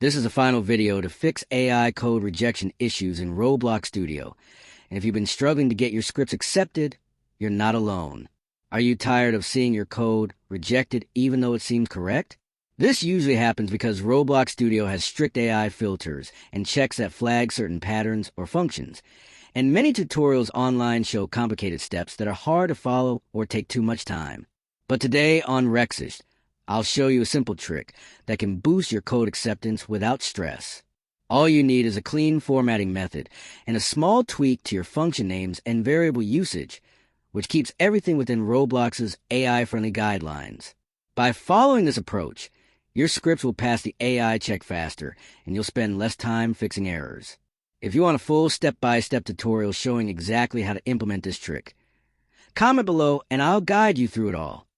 This is the final video to fix AI code rejection issues in Roblox Studio. And if you've been struggling to get your scripts accepted, you're not alone. Are you tired of seeing your code rejected even though it seems correct? This usually happens because Roblox Studio has strict AI filters and checks that flag certain patterns or functions. And many tutorials online show complicated steps that are hard to follow or take too much time. But today on Rexist, I'll show you a simple trick that can boost your code acceptance without stress. All you need is a clean formatting method and a small tweak to your function names and variable usage, which keeps everything within Roblox's AI-friendly guidelines. By following this approach, your scripts will pass the AI check faster, and you'll spend less time fixing errors. If you want a full step-by-step tutorial showing exactly how to implement this trick, comment below and I'll guide you through it all.